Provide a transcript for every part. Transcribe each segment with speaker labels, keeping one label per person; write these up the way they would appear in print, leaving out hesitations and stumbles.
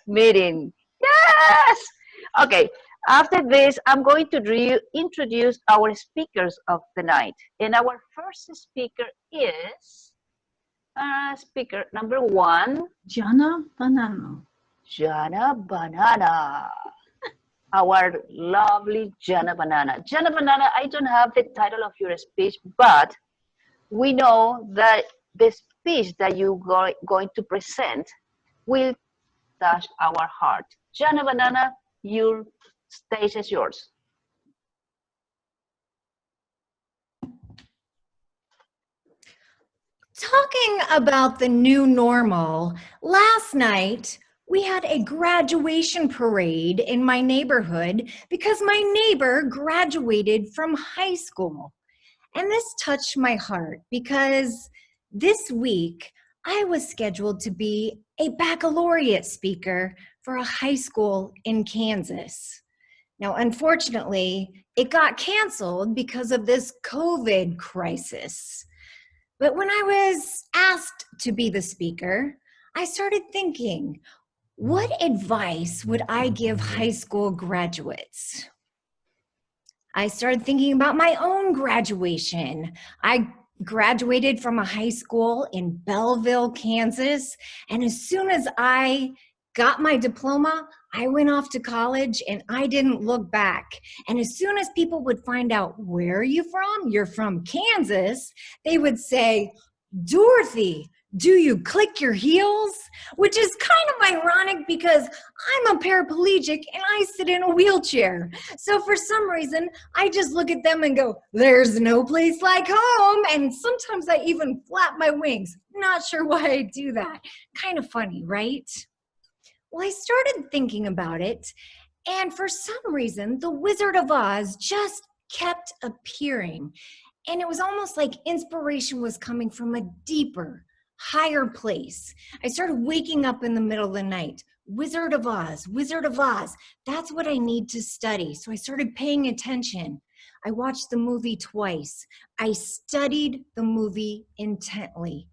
Speaker 1: meeting. Yes! Okay, after this, I'm going to introduce our speakers of the night. And our first speaker is speaker number one,
Speaker 2: Jana Banana.
Speaker 1: Jana Banana. Our lovely Jana Banana. Jana Banana, I don't have the title of your speech, but we know that the speech that you're going to present will touch our heart. Jana Banana, your stage is yours.
Speaker 3: Talking about the new normal, last night we had a graduation parade in my neighborhood because my neighbor graduated from high school. And this touched my heart because this week I was scheduled to be a baccalaureate speaker for a high school in Kansas. Now, unfortunately, it got canceled because of this COVID crisis. But when I was asked to be the speaker, I started thinking, what advice would I give high school graduates? I started thinking about my own graduation. I graduated from a high school in Belleville, Kansas, and as soon as I got my diploma, I went off to college and I didn't look back. And as soon as people would find out, where are you from? You're from Kansas, they would say, Dorothy, do you click your heels? Which is kind of ironic because I'm a paraplegic and I sit in a wheelchair. So for some reason, I just look at them and go, there's no place like home. And sometimes I even flap my wings. Not sure why I do that. Kind of funny, right? Well, I started thinking about it, and for some reason, the Wizard of Oz just kept appearing. And it was almost like inspiration was coming from a deeper, higher place. I started waking up in the middle of the night. Wizard of Oz, Wizard of Oz. That's what I need to study. So I started paying attention. I watched the movie twice. I studied the movie intently.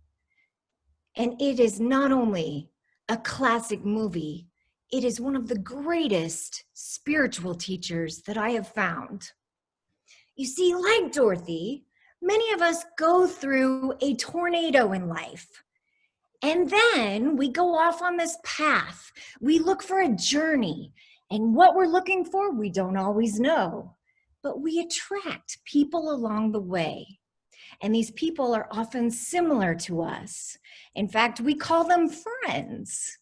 Speaker 3: And it is not only a classic movie, it is one of the greatest spiritual teachers that I have found. You see, like Dorothy, many of us go through a tornado in life. And then we go off on this path. We look for a journey. And what we're looking for, we don't always know. But we attract people along the way. And these people are often similar to us. In fact, we call them friends.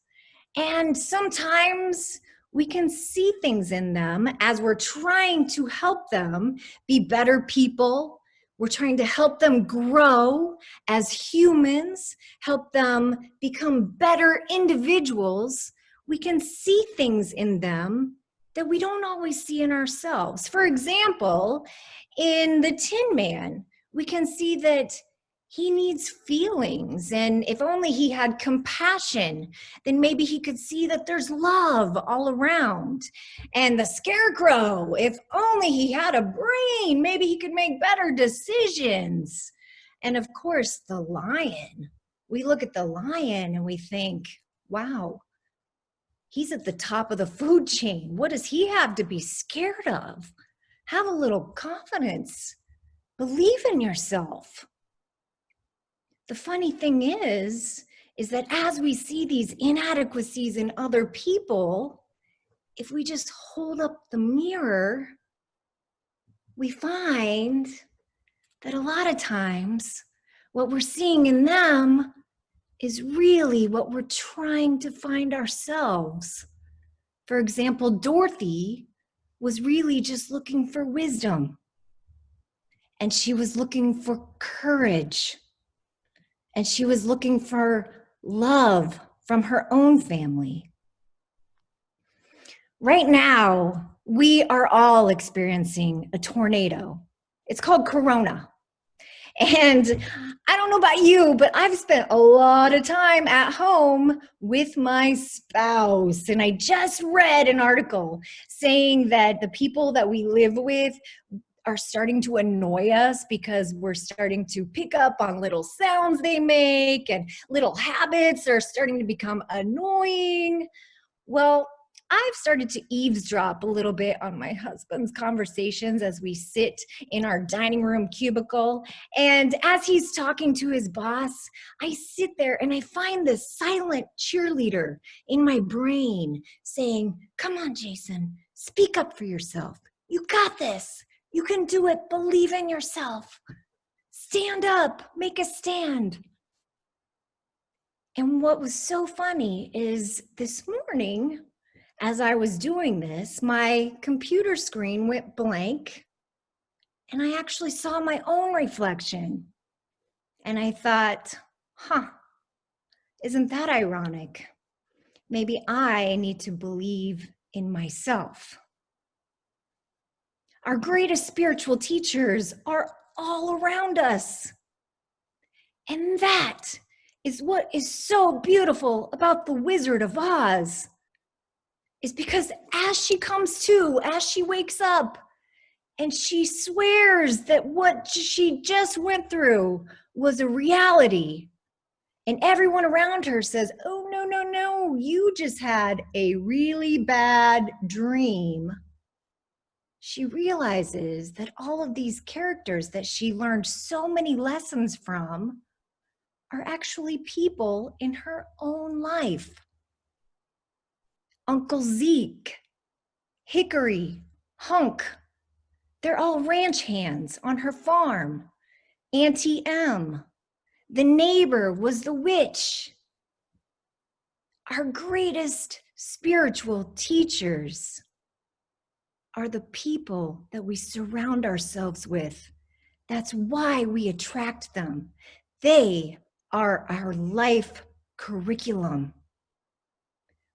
Speaker 3: And sometimes we can see things in them as we're trying to help them be better people. We're trying to help them grow as humans, help them become better individuals. We can see things in them that we don't always see in ourselves. For example, in the Tin Man, we can see that he needs feelings, and if only he had compassion, then maybe he could see that there's love all around. And the Scarecrow, if only he had a brain, maybe he could make better decisions. And of course, the lion. We look at the lion and we think, wow, he's at the top of the food chain. What does he have to be scared of? Have a little confidence. Believe in yourself. The funny thing is that as we see these inadequacies in other people, if we just hold up the mirror, we find that a lot of times what we're seeing in them is really what we're trying to find ourselves. For example, Dorothy was really just looking for wisdom. And she was looking for courage. And she was looking for love from her own family. Right now, we are all experiencing a tornado. It's called Corona. And I don't know about you, but I've spent a lot of time at home with my spouse. And I just read an article saying that the people that we live with are starting to annoy us because we're starting to pick up on little sounds they make, and little habits are starting to become annoying. Well, I've started to eavesdrop a little bit on my husband's conversations as we sit in our dining room cubicle. And as he's talking to his boss, I sit there and I find this silent cheerleader in my brain saying, "Come on, Jason, speak up for yourself. You got this. You can do it. Believe in yourself. Stand up. Make a stand." And what was so funny is this morning, as I was doing this, my computer screen went blank and I actually saw my own reflection. And I thought, isn't that ironic? Maybe I need to believe in myself. Our greatest spiritual teachers are all around us. And that is what is so beautiful about the Wizard of Oz. Is because as she comes to, as she wakes up, and she swears that what she just went through was a reality, and everyone around her says, "Oh, no, no, no, you just had a really bad dream." She realizes that all of these characters that she learned so many lessons from are actually people in her own life. Uncle Zeke, Hickory, Hunk, they're all ranch hands on her farm. Auntie Em, the neighbor was the witch. Our greatest spiritual teachers are the people that we surround ourselves with. That's why we attract them. They are our life curriculum,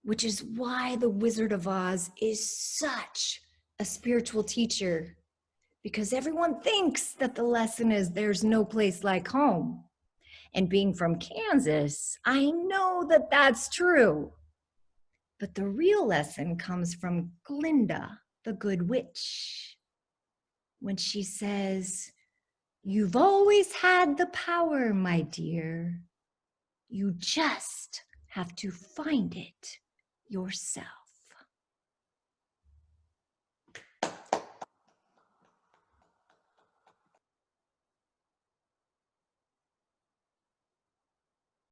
Speaker 3: which is why the Wizard of Oz is such a spiritual teacher, because everyone thinks that the lesson is there's no place like home. And being from Kansas, I know that that's true. But the real lesson comes from Glenda, the good witch, when she says, "You've always had the power, my dear. You just have to find it yourself."